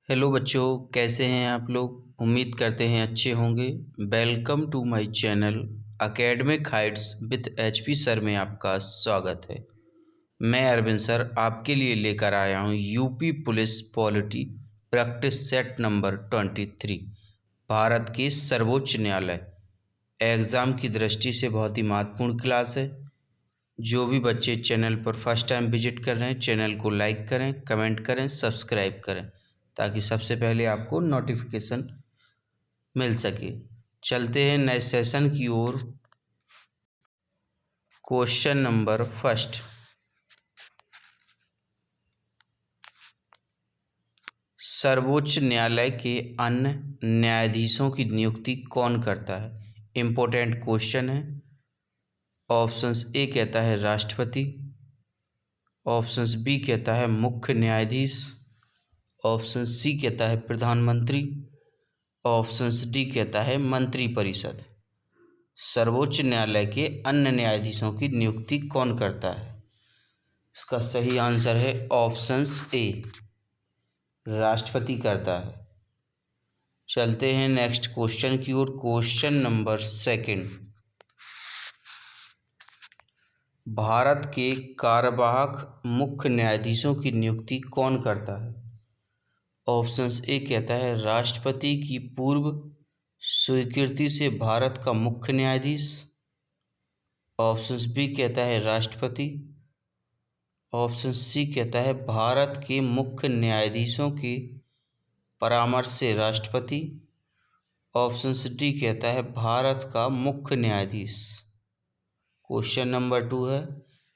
Hello बच्चों, कैसे हैं आप लोग। उम्मीद करते हैं अच्छे होंगे। Welcome to my channel academic heights with HP sir में आपका स्वागत है। मैं अरविंद सर आपके लिए लेकर आया हूं UP police polity practice set number 23। Bharat के सर्वोच्च न्यायालय एग्ज़ाम की दृष्टि से बहुत ही महत्वपूर्ण क्लास है। जो भी बच्चे चैनल पर फर्स्ट टाइम विजिट कर रहे हैं, चैनल को लाइक करें, कमेंट करें, सब्सक्राइब करें ताकि सबसे पहले आपको नोटिफिकेशन मिल सके। चलते हैं नए सेशन की ओर। क्वेश्चन नंबर फर्स्ट, सर्वोच्च न्यायालय के अन्य न्यायाधीशों की नियुक्ति कौन करता है। इम्पोर्टेंट क्वेश्चन है। ऑप्शंस ए कहता है राष्ट्रपति, ऑप्शंस बी कहता है मुख्य न्यायाधीश, ऑप्शन सी कहता है प्रधानमंत्री, ऑप्शन डी कहता है मंत्रिपरिषद। सर्वोच्च न्यायालय के अन्य न्यायाधीशों की नियुक्ति कौन करता है। इसका सही आंसर है ऑप्शंस ए, राष्ट्रपति करता है। चलते हैं नेक्स्ट क्वेश्चन की ओर। क्वेश्चन नंबर सेकंड, भारत के कार्यवाहक मुख्य न्यायाधीशों की नियुक्ति कौन करता है। ऑप्शंस ए कहता है राष्ट्रपति की पूर्व स्वीकृति से भारत का मुख्य न्यायाधीश, ऑप्शंस बी कहता है राष्ट्रपति, ऑप्शन सी कहता है भारत के मुख्य न्यायाधीशों के परामर्श से राष्ट्रपति, ऑप्शन डी कहता है भारत का मुख्य न्यायाधीश। क्वेश्चन नंबर 2 है,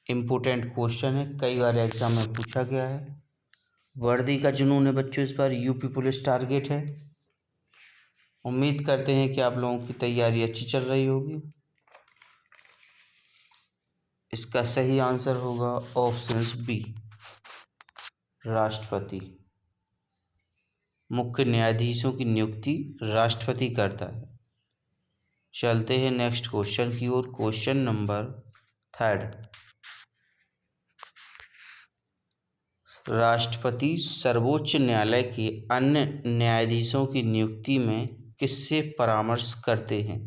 इम्पोर्टेंट क्वेश्चन है, कई बार एग्जाम में पूछा गया है। वर्दी का जुनून है बच्चों, इस बार यूपी पुलिस टारगेट है। उम्मीद करते हैं कि आप लोगों की तैयारी अच्छी चल रही होगी। इसका सही आंसर होगा ऑप्शन बी, राष्ट्रपति। मुख्य न्यायाधीशों की नियुक्ति राष्ट्रपति करता है। चलते हैं नेक्स्ट क्वेश्चन की ओर। क्वेश्चन नंबर थर्ड, राष्ट्रपति सर्वोच्च न्यायालय के अन्य न्यायाधीशों की नियुक्ति में किससे परामर्श करते हैं।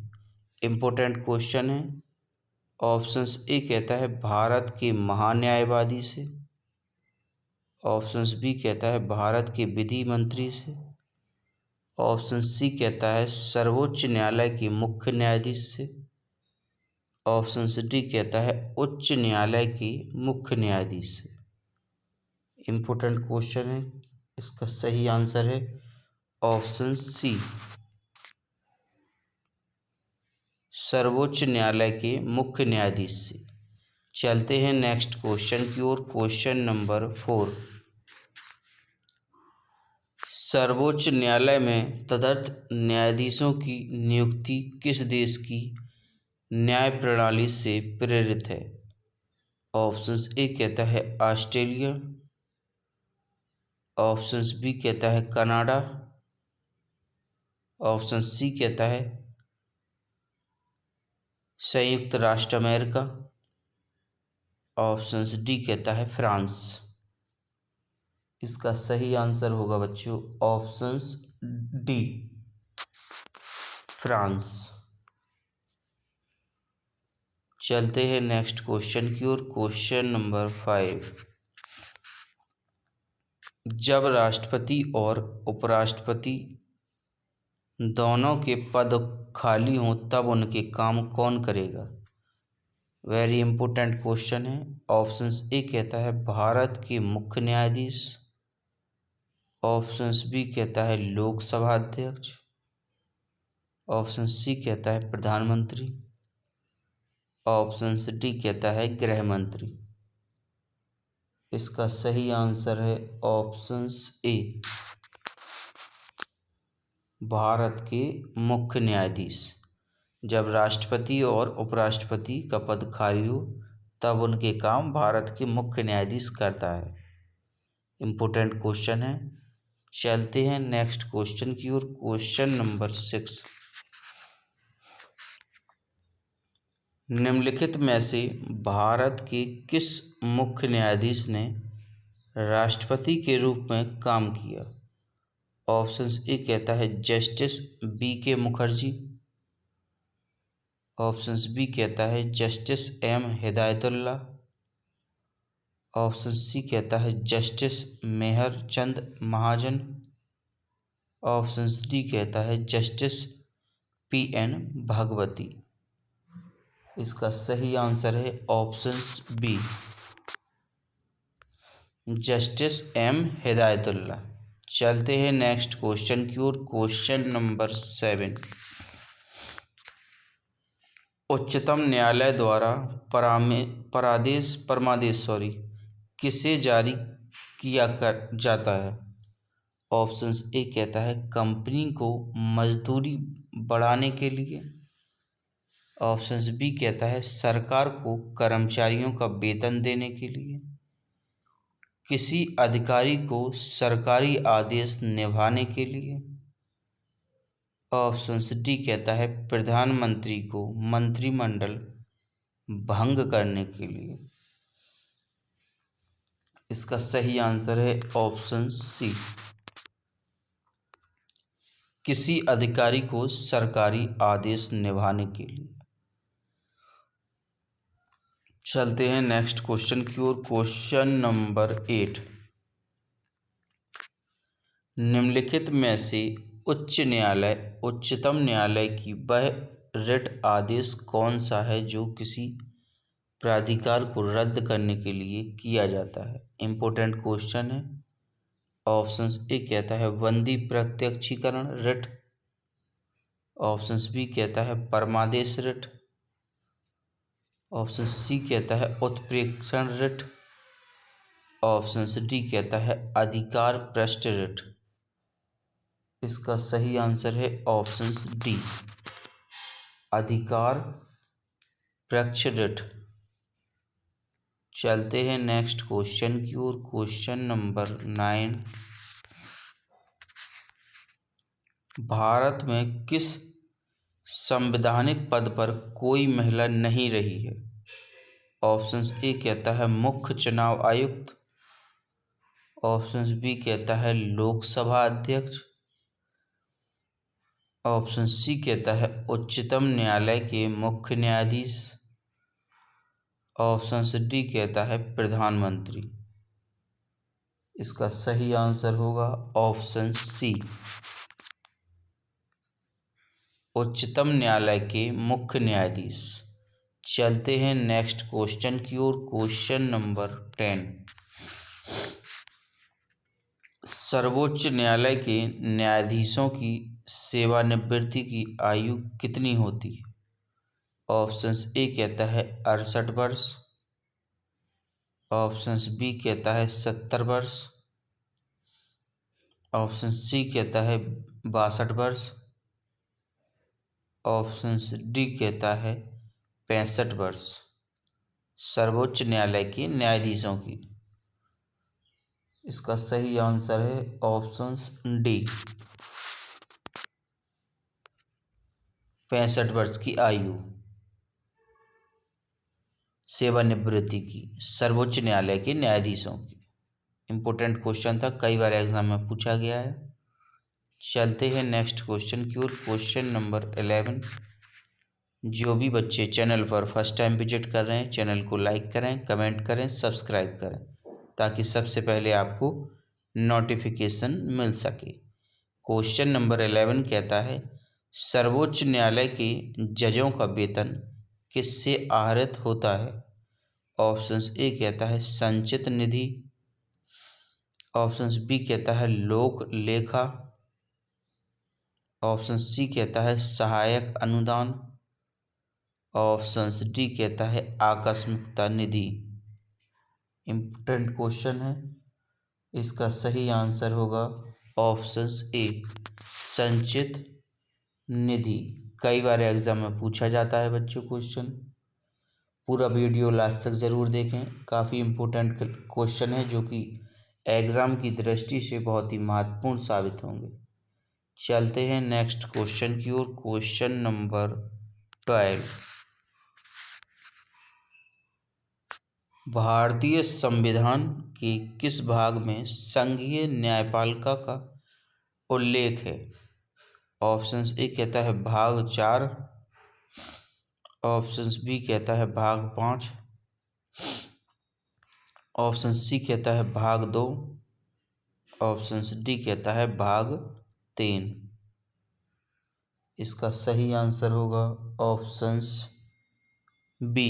इम्पोर्टेंट क्वेश्चन है। ऑप्शंस ए कहता है भारत के महान्यायवादी से, ऑप्शंस बी कहता है भारत के विधि मंत्री से, ऑप्शन सी कहता है सर्वोच्च न्यायालय के मुख्य न्यायाधीश से, ऑप्शन डी कहता है उच्च न्यायालय के मुख्य न्यायाधीश से। इम्पोर्टेंट क्वेश्चन है, इसका सही आंसर है ऑप्शन सी, सर्वोच्च न्यायालय के मुख्य न्यायाधीश से। चलते हैं नेक्स्ट क्वेश्चन की ओर। क्वेश्चन नंबर 4, सर्वोच्च न्यायालय में तदर्थ न्यायाधीशों की नियुक्ति किस देश की न्याय प्रणाली से प्रेरित है। ऑप्शंस ए कहता है ऑस्ट्रेलिया, ऑप्शंस बी कहता है कनाडा, ऑप्शन सी कहता है संयुक्त राष्ट्र अमेरिका, ऑप्शंस डी कहता है फ्रांस। इसका सही आंसर होगा बच्चों ऑप्शंस डी, फ्रांस। चलते हैं नेक्स्ट क्वेश्चन की ओर। क्वेश्चन नंबर 5, जब राष्ट्रपति और उपराष्ट्रपति दोनों के पद खाली हों तब उनके काम कौन करेगा। वेरी इंपॉर्टेंट क्वेश्चन है। ऑप्शंस ए कहता है भारत के मुख्य न्यायाधीश, ऑप्शंस बी कहता है लोकसभा अध्यक्ष, ऑप्शन सी कहता है प्रधानमंत्री, ऑप्शन डी कहता है गृह मंत्री। इसका सही आंसर है ऑप्शंस ए, भारत के मुख्य न्यायाधीश। जब राष्ट्रपति और उपराष्ट्रपति का पद खाली हो तब उनके काम भारत के मुख्य न्यायाधीश करता है। इम्पोर्टेंट क्वेश्चन है। चलते हैं नेक्स्ट क्वेश्चन की ओर। क्वेश्चन नंबर 6, निम्नलिखित में से भारत के किस मुख्य न्यायाधीश ने राष्ट्रपति के रूप में काम किया। ऑप्शन ए कहता है जस्टिस बी के मुखर्जी। ऑप्शन बी कहता है justice M Hidayatullah. Option c कहता है justice Mehar Chand Mahajan. Option d कहता है जस्टिस पी एन भागवती। इसका सही आंसर है option b justice M Hidayatullah. चलते हैं नेक्स्ट क्वेश्चन की ओर। Question number 7। उच्चतम न्यायालय द्वारा परमादेश किसे जारी किया कर जाता है। ऑप्शंस ए कहता है कंपनी को मजदूरी बढ़ाने के लिए। ऑप्शंस बी कहता है सरकार को कर्मचारियों का वेतन देने के लिए। किसी अधिकारी को सरकारी आदेश निभाने के लिए। ऑप्शंस डी कहता है प्रधानमंत्री को मंत्रिमंडल भंग करने के लिए। इसका सही आंसर है ऑप्शन सी किसी अधिकारी को सरकारी आदेश निभाने के लिए। चलते हैं नेक्स्ट क्वेश्चन की ओर। Question number 8। निम्नलिखित में से उच्चतम न्यायालय की वह रिट आदेश कौन सा है जो किसी प्राधिकार को रद्द करने के लिए किया जाता है। इम्पोर्टेंट क्वेश्चन है। ऑप्शंस ए कहता है बंदी प्रत्यक्षीकरण रिट। ऑप्शंस बी कहता है परमादेश रिट। ऑप्शन सी कहता है उत्प्रेक्षण रिट। ऑप्शन डी कहता है अधिकार पृष्ठ रिट। इसका सही आंसर है ऑप्शन डी अधिकार पृष्ठ रिट। चलते हैं नेक्स्ट क्वेश्चन की ओर। Question number 9। भारत में किस संवैधानिक पद पर कोई महिला नहीं रही है। ऑप्शंस ए कहता है मुख्य चुनाव आयुक्त। ऑप्शंस बी कहता है लोकसभा अध्यक्ष। ऑप्शन सी कहता है उच्चतम न्यायालय के मुख्य न्यायाधीश। ऑप्शन डी कहता है प्रधानमंत्री। इसका सही आंसर होगा ऑप्शन सी उच्चतम न्यायालय के मुख्य न्यायाधीश। चलते हैं नेक्स्ट क्वेश्चन की ओर। Question number 10। सर्वोच्च न्यायालय के न्यायाधीशों की सेवानिवृत्ति की आयु कितनी होती है। ऑप्शंस ए कहता है 68 वर्ष। ऑप्शंस बी कहता है 70 वर्ष। ऑप्शन सी कहता है 62 वर्ष। ऑप्शन डी कहता है 65 वर्ष। सर्वोच्च न्यायालय के न्यायाधीशों की। इसका सही आंसर है ऑप्शन डी 65 वर्ष की आयु सेवानिवृत्ति की सर्वोच्च न्यायालय के न्यायाधीशों की। इम्पोर्टेंट क्वेश्चन था, कई बार एग्जाम में पूछा गया है। चलते हैं नेक्स्ट क्वेश्चन की ओर। Question number 11। जो भी बच्चे चैनल पर फर्स्ट टाइम विजिट कर रहे हैं चैनल को लाइक करें, कमेंट करें, सब्सक्राइब करें ताकि सबसे पहले आपको नोटिफिकेशन मिल सके। क्वेश्चन नंबर 11 कहता है सर्वोच्च न्यायालय के जजों का वेतन किससे आहरित होता है। ऑप्शंस ए कहता है संचित निधि। ऑप्शंस बी कहता है लोक लेखा। ऑप्शन सी कहता है सहायक अनुदान। ऑप्शन डी कहता है आकस्मिकता निधि। इम्पोर्टेंट क्वेश्चन है। इसका सही आंसर होगा ऑप्शन ए संचित निधि। कई बार एग्जाम में पूछा जाता है बच्चों क्वेश्चन। पूरा वीडियो लास्ट तक ज़रूर देखें, काफ़ी इम्पोर्टेंट क्वेश्चन है जो कि एग्ज़ाम की दृष्टि से बहुत ही महत्वपूर्ण साबित होंगे। चलते हैं नेक्स्ट क्वेश्चन की ओर। Question number 12। भारतीय संविधान के किस भाग में संघीय न्यायपालिका का उल्लेख है। ऑप्शन ए कहता है भाग 4, ऑप्शन बी कहता है भाग 5, ऑप्शन सी कहता है भाग 2, ऑप्शन डी कहता है भाग 3। इसका सही आंसर होगा ऑप्शंस बी,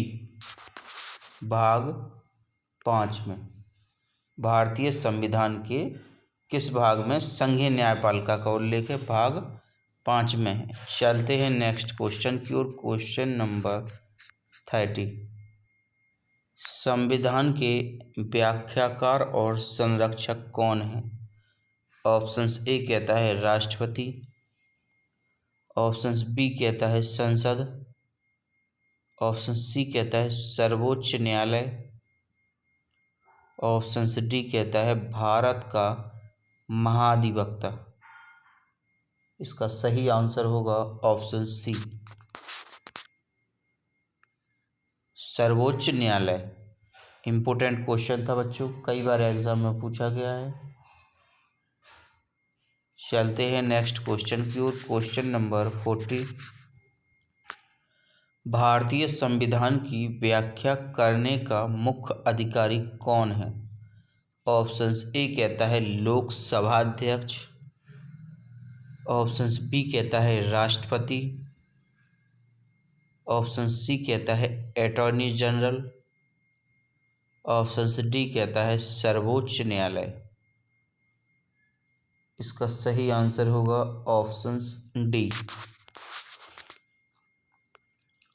भाग 5 में। भारतीय संविधान के किस भाग में संघीय न्यायपालिका का उल्लेख है? भाग 5 में है। चलते हैं नेक्स्ट क्वेश्चन की ओर। Question number 30। संविधान के व्याख्याकार और संरक्षक कौन है? ऑप्शंस ए कहता है राष्ट्रपति, ऑप्शंस बी कहता है संसद, ऑप्शन सी कहता है सर्वोच्च न्यायालय, ऑप्शन डी कहता है भारत का महाधिवक्ता। इसका सही आंसर होगा ऑप्शन सी, सर्वोच्च न्यायालय। इम्पोर्टेंट क्वेश्चन था बच्चों, कई बार एग्जाम में पूछा गया है। चलते हैं नेक्स्ट क्वेश्चन की ओर। Question number 40। भारतीय संविधान की व्याख्या करने का मुख्य अधिकारी कौन है? ऑप्शंस ए कहता है लोकसभा अध्यक्ष, ऑप्शंस बी कहता है राष्ट्रपति, ऑप्शन सी कहता है अटॉर्नी जनरल, ऑप्शन डी कहता है सर्वोच्च न्यायालय। इसका सही आंसर होगा ऑप्शन डी,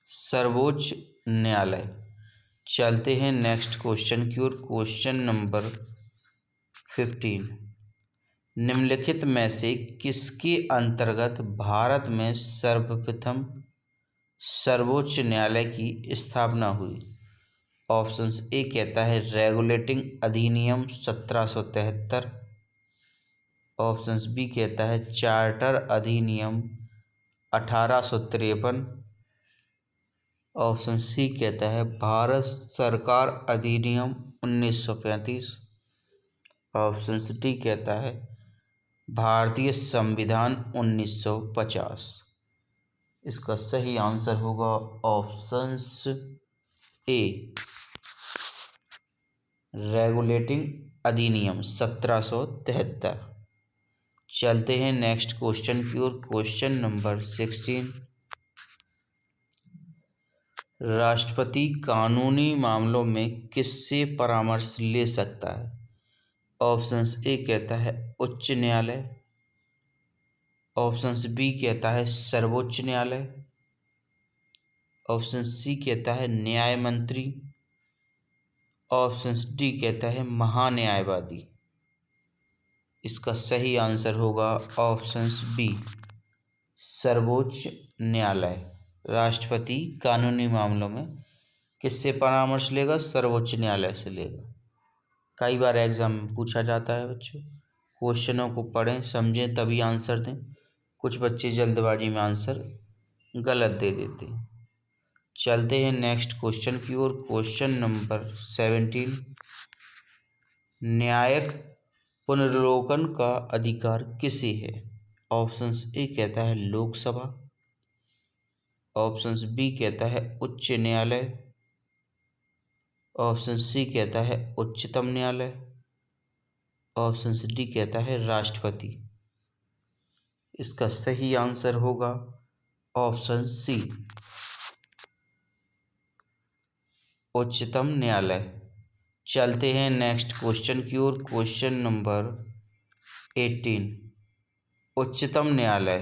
सर्वोच्च न्यायालय। चलते हैं नेक्स्ट क्वेश्चन की ओर। Question number 15। निम्नलिखित में से किसके अंतर्गत भारत में सर्वप्रथम सर्वोच्च न्यायालय की स्थापना हुई? ऑप्शंस ए कहता है रेगुलेटिंग अधिनियम 1773, ऑप्शंस बी कहता है चार्टर अधिनियम 1853, ऑप्शन सी कहता है भारत सरकार अधिनियम 1935, ऑप्शन डी कहता है भारतीय संविधान 1950। इसका सही आंसर होगा ऑप्शंस ए, रेगुलेटिंग अधिनियम 1773। चलते हैं नेक्स्ट क्वेश्चन की ओर। Question number 16। राष्ट्रपति कानूनी मामलों में किससे परामर्श ले सकता है? ऑप्शंस ए कहता है उच्च न्यायालय, ऑप्शंस बी कहता है सर्वोच्च न्यायालय, ऑप्शन सी कहता है न्याय मंत्री, ऑप्शन डी कहता है महान्यायवादी। इसका सही आंसर होगा ऑप्शंस बी, सर्वोच्च न्यायालय। राष्ट्रपति कानूनी मामलों में किससे परामर्श लेगा? सर्वोच्च न्यायालय से लेगा। कई बार एग्जाम में पूछा जाता है बच्चों। क्वेश्चनों को पढ़ें, समझें, तभी आंसर दें। कुछ बच्चे जल्दबाजी में आंसर गलत दे देते हैं। चलते हैं नेक्स्ट क्वेश्चन की ओर। Question number 17। न्यायिक पुनर्विलोकन का अधिकार किसे है? ऑप्शंस ए कहता है लोकसभा, ऑप्शंस बी कहता है उच्च न्यायालय, ऑप्शन सी कहता है उच्चतम न्यायालय, ऑप्शन डी कहता है राष्ट्रपति। इसका सही आंसर होगा ऑप्शन सी, उच्चतम न्यायालय। चलते हैं नेक्स्ट क्वेश्चन की ओर। Question number 18। उच्चतम न्यायालय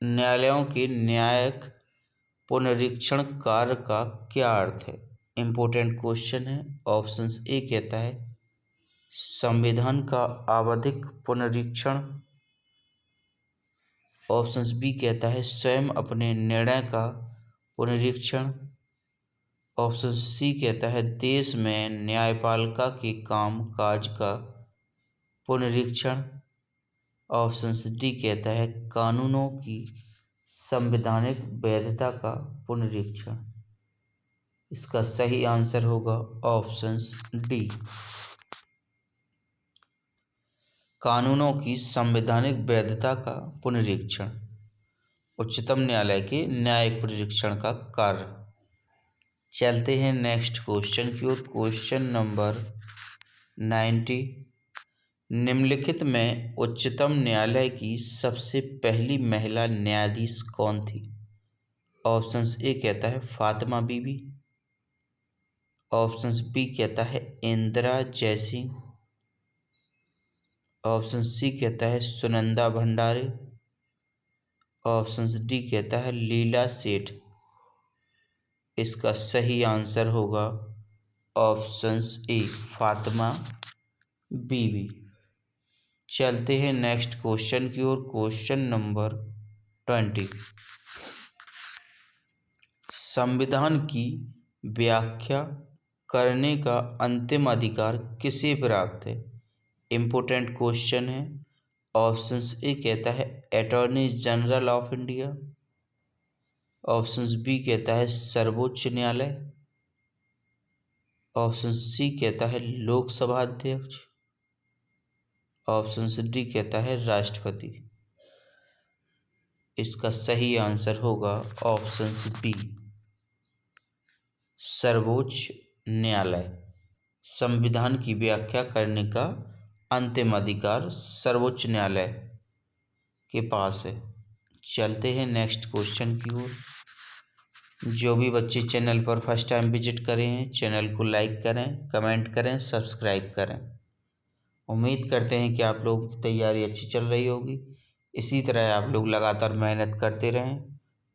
न्यायालयों के न्यायिक पुनरीक्षण कार्य का क्या अर्थ है? इम्पोर्टेंट क्वेश्चन है। ऑप्शंस ए कहता है संविधान का आवधिक पुनरीक्षण, ऑप्शंस बी कहता है स्वयं अपने निर्णय का पुनरीक्षण, ऑप्शन सी कहता है देश में न्यायपालिका के काम काज का पुनरीक्षण, ऑप्शन डी कहता है कानूनों की संवैधानिक वैधता का पुनरीक्षण। इसका सही आंसर होगा ऑप्शन डी, कानूनों की संवैधानिक वैधता का पुनरीक्षण। उच्चतम न्यायालय के न्यायिक पुनरीक्षण का कार्य। चलते हैं नेक्स्ट क्वेश्चन की ओर। Question number 90। निम्नलिखित में उच्चतम न्यायालय की सबसे पहली महिला न्यायाधीश कौन थी? ऑप्शंस ए कहता है फातिमा बीबी, ऑप्शंस बी कहता है इंदिरा जयसिंह, ऑप्शन सी कहता है सुनंदा भंडारे, ऑप्शन डी कहता है लीला सेठ। इसका सही आंसर होगा ऑप्शंस ए फातिमा बीबी। चलते हैं नेक्स्ट क्वेश्चन की ओर। Question number 20। संविधान की व्याख्या करने का अंतिम अधिकार किसे प्राप्त है? इम्पोर्टेंट क्वेश्चन है। ऑप्शंस ए कहता है attorney general of India, options b कहता है सर्वोच्च न्यायालय, ऑप्शन सी कहता है लोकसभा अध्यक्ष, ऑप्शन डी कहता है राष्ट्रपति। इसका सही आंसर होगा ऑप्शन बी सर्वोच्च न्यायालय। संविधान की व्याख्या करने का अंतिम अधिकार सर्वोच्च न्यायालय के पास है। चलते हैं नेक्स्ट क्वेश्चन की ओर। जो भी बच्चे चैनल पर फर्स्ट टाइम विजिट करें हैं, चैनल को लाइक करें, कमेंट करें, सब्सक्राइब करें। उम्मीद करते हैं कि आप लोगों की तैयारी अच्छी चल रही होगी। इसी तरह आप लोग लगातार मेहनत करते रहें,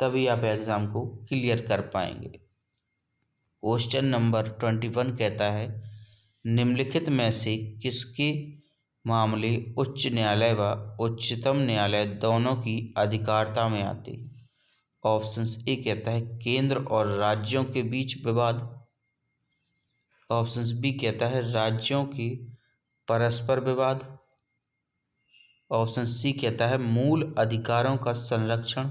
तभी आप एग्ज़ाम को क्लियर कर पाएंगे। क्वेश्चन नंबर 21 कहता है निम्नलिखित में से किसके मामले उच्च न्यायालय व उच्चतम न्यायालय दोनों की अधिकारिता में आते हैं? ऑप्शंस ए कहता है केंद्र और राज्यों के बीच विवाद, ऑप्शंस बी कहता है राज्यों के परस्पर विवाद, ऑप्शन सी कहता है मूल अधिकारों का संरक्षण,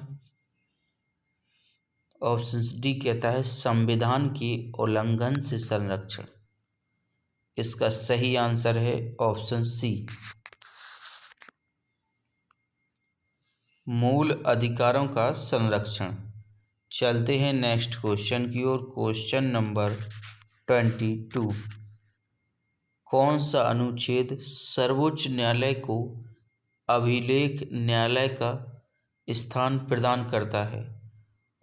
ऑप्शन डी कहता है संविधान के उल्लंघन से संरक्षण। इसका सही आंसर है ऑप्शन सी मूल अधिकारों का संरक्षण। चलते हैं नेक्स्ट क्वेश्चन की ओर। Question number 22। कौन सा अनुच्छेद सर्वोच्च न्यायालय को अभिलेख न्यायालय का स्थान प्रदान करता है?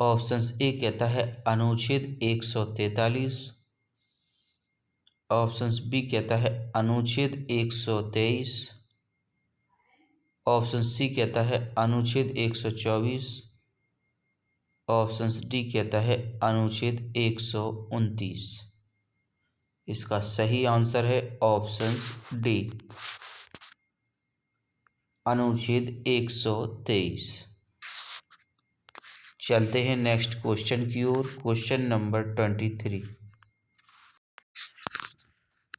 ऑप्शंस ए कहता है अनुच्छेद 143, ऑप्शंस बी कहता है अनुच्छेद 123, ऑप्शन सी कहता है अनुच्छेद 124, ऑप्शन डी कहता है अनुच्छेद 129। इसका सही आंसर है ऑप्शन डी अनुच्छेद 123। चलते हैं नेक्स्ट क्वेश्चन की ओर। Question number 23।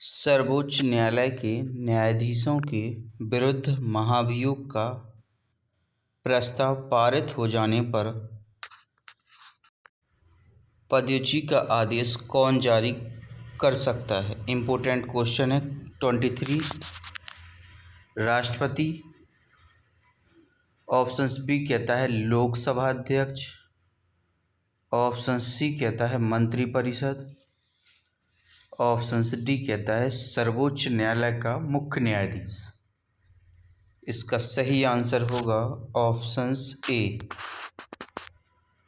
सर्वोच्च न्यायालय के न्यायाधीशों के विरुद्ध महाभियोग का प्रस्ताव पारित हो जाने पर पदच्युति का आदेश कौन जारी कर सकता है? इम्पोर्टेंट क्वेश्चन है 23। राष्ट्रपति, ऑप्शन बी कहता है लोकसभा अध्यक्ष, ऑप्शन सी कहता है मंत्रिपरिषद, ऑप्शन डी कहता है सर्वोच्च न्यायालय का मुख्य न्यायाधीश। इसका सही आंसर होगा ऑप्शन ए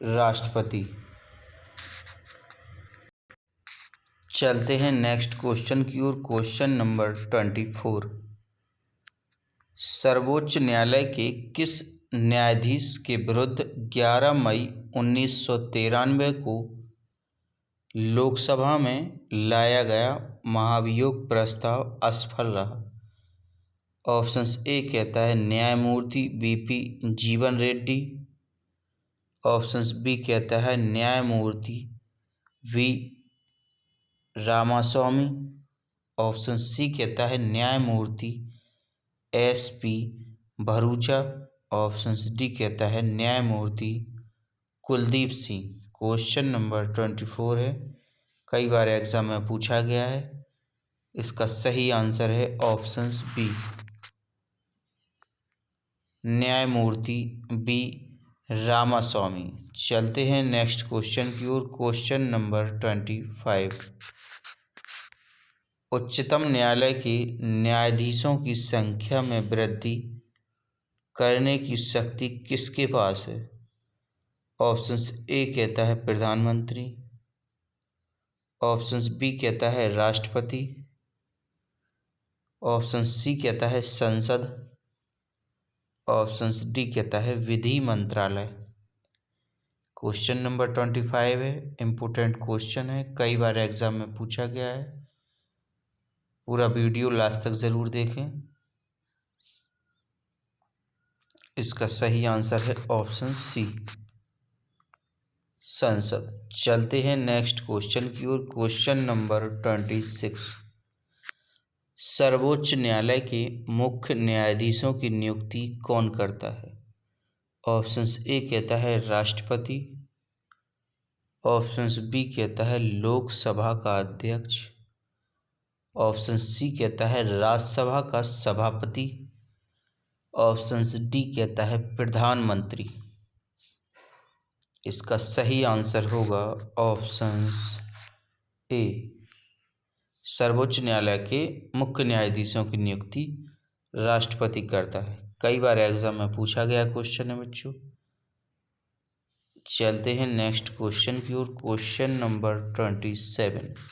राष्ट्रपति। चलते हैं नेक्स्ट क्वेश्चन की ओर। Question number 24। सर्वोच्च न्यायालय के किस न्यायाधीश के विरुद्ध 11 मई 1993 को लोकसभा में लाया गया महाभियोग प्रस्ताव असफल रहा? ऑप्शंस ए कहता है न्यायमूर्ति वीपी जीवन रेड्डी, ऑप्शंस बी कहता है न्यायमूर्ति वी रामास्वामी, ऑप्शन सी कहता है न्यायमूर्ति एसपी भरूचा, ऑप्शन डी कहता है न्यायमूर्ति कुलदीप सिंह। क्वेश्चन नंबर 24 है, कई बार एग्जाम में पूछा गया है। इसका सही आंसर है ऑप्शन बी न्यायमूर्ति बी रामास्वामी। चलते हैं नेक्स्ट क्वेश्चन की ओर। Question number 25। उच्चतम न्यायालय के न्यायाधीशों की संख्या में वृद्धि करने की शक्ति किसके पास है? ऑप्शंस ए कहता है प्रधानमंत्री, ऑप्शंस बी कहता है राष्ट्रपति, ऑप्शन सी कहता है संसद, ऑप्शन डी कहता है विधि मंत्रालय। क्वेश्चन नंबर 25 है, इम्पोर्टेंट क्वेश्चन है, कई बार एग्जाम में पूछा गया है। पूरा वीडियो लास्ट तक ज़रूर देखें। इसका सही आंसर है ऑप्शन सी संसद। चलते हैं नेक्स्ट क्वेश्चन की ओर। Question number 26। सर्वोच्च न्यायालय के मुख्य न्यायाधीशों की नियुक्ति कौन करता है? ऑप्शंस ए कहता है राष्ट्रपति, ऑप्शंस बी कहता है लोकसभा का अध्यक्ष, ऑप्शन सी कहता है राज्यसभा का सभापति, ऑप्शंस डी कहता है प्रधानमंत्री। इसका सही आंसर होगा ऑप्शंस ए। सर्वोच्च न्यायालय के मुख्य न्यायाधीशों की नियुक्ति राष्ट्रपति करता है। कई बार एग्जाम में पूछा गया क्वेश्चन है बच्चों। चलते हैं नेक्स्ट क्वेश्चन की ओर। Question number 27।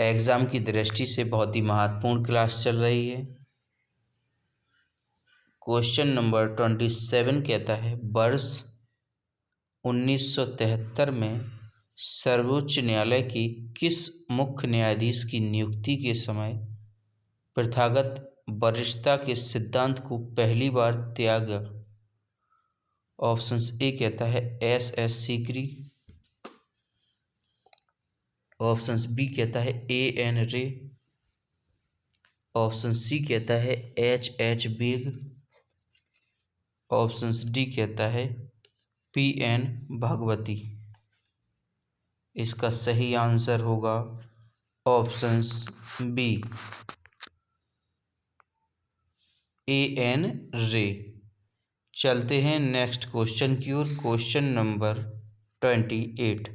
एग्जाम की दृष्टि से बहुत ही महत्वपूर्ण क्लास चल रही है। क्वेश्चन नंबर 27 कहता है वर्ष 1973 में सर्वोच्च न्यायालय के किस मुख्य न्यायाधीश की नियुक्ति के समय प्रथागत वरिष्ठता के सिद्धांत को पहली बार त्यागा? ऑप्शंस ए कहता है एस सीकरी, ऑप्शंस बी कहता है एन रे, ऑप्शन सी कहता है एच बेग, ऑप्शंस डी कहता है पीएन भगवती। इसका सही आंसर होगा ऑप्शंस बी एन रे। चलते हैं नेक्स्ट क्वेश्चन की ओर। Question number 28।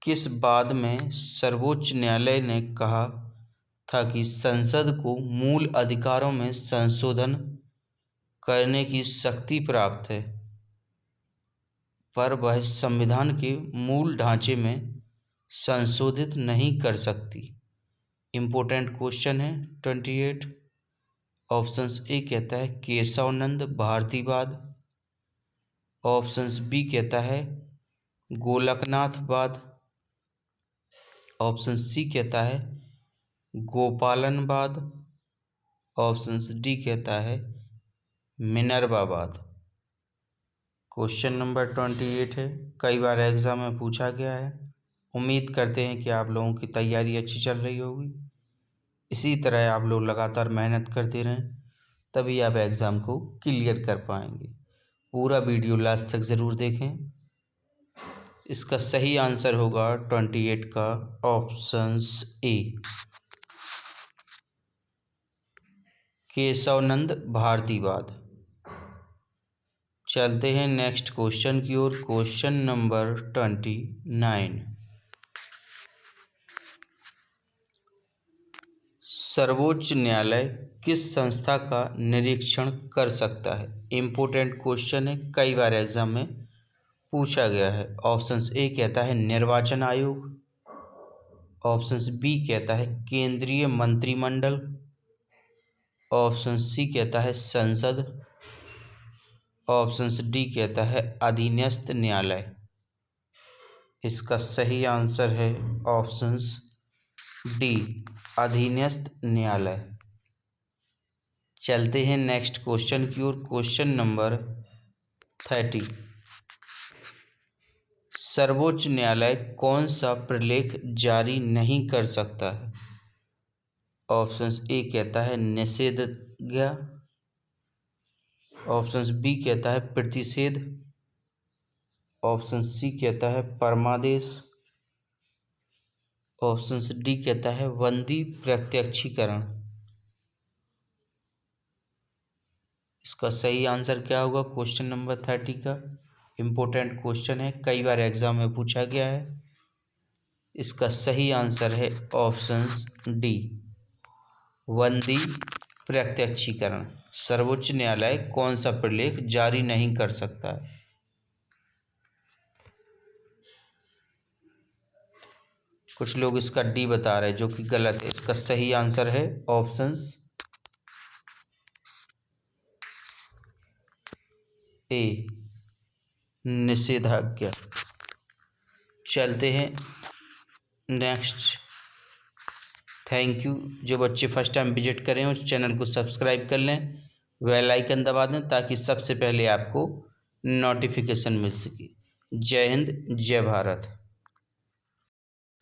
किस बाद में सर्वोच्च न्यायालय ने कहा था कि संसद को मूल अधिकारों में संशोधन करने की शक्ति प्राप्त है, पर वह संविधान के मूल ढांचे में संशोधित नहीं कर सकती? इम्पोर्टेंट क्वेश्चन है 28। ऑप्शंस ए कहता है केशवानंद भारतीवाद, ऑप्शंस बी कहता है गोलकनाथवाद, ऑप्शन सी कहता है गोपालनवाद, ऑप्शन डी कहता है मिनर्वावाद। क्वेश्चन नंबर 28 है, कई बार एग्जाम में पूछा गया है। उम्मीद करते हैं कि आप लोगों की तैयारी अच्छी चल रही होगी। इसी तरह आप लोग लगातार मेहनत करते रहें, तभी आप एग्ज़ाम को क्लियर कर पाएंगे। पूरा वीडियो लास्ट तक ज़रूर देखें। इसका सही आंसर होगा 28 का ऑप्शंस ए केशवानंद भारतीवाद। चलते हैं नेक्स्ट क्वेश्चन की ओर। Question number 29। सर्वोच्च न्यायालय किस संस्था का निरीक्षण कर सकता है? इम्पोर्टेंट क्वेश्चन है, कई बार एग्जाम में पूछा गया है। ऑप्शंस ए कहता है निर्वाचन आयोग, ऑप्शंस बी कहता है केंद्रीय मंत्रिमंडल, ऑप्शन सी कहता है संसद, ऑप्शंस डी कहता है अधीनस्थ न्यायालय। इसका सही आंसर है ऑप्शंस डी अधीनस्थ न्यायालय। चलते हैं नेक्स्ट क्वेश्चन की ओर। Question number 30। सर्वोच्च न्यायालय कौन सा प्रलेख जारी नहीं कर सकता है? ऑप्शंस ए कहता है निषेधाज्ञा, ऑप्शंस बी कहता है प्रतिषेध, ऑप्शन सी कहता है परमादेश, ऑप्शन डी कहता है बंदी प्रत्यक्षीकरण। इसका सही आंसर क्या होगा? क्वेश्चन नंबर 30 का इम्पोर्टेंट क्वेश्चन है, कई बार एग्जाम में पूछा गया है। इसका सही आंसर है ऑप्शन डी, वंदी प्रत्यक्षीकरण। सर्वोच्च न्यायालय कौन सा प्रलेख जारी नहीं कर सकता है? कुछ लोग इसका डी बता रहे हैं, जो कि गलत है। इसका सही आंसर है ऑप्शंस ए, निषेधाज्ञा। चलते हैं नेक्स्ट। Thank you. जो बच्चे फर्स्ट टाइम विजिट करें उस चैनल को सब्सक्राइब कर लें, बेल आइकन दबा दें ताकि सबसे पहले आपको नोटिफिकेशन मिल सके। जय हिंद, जय भारत।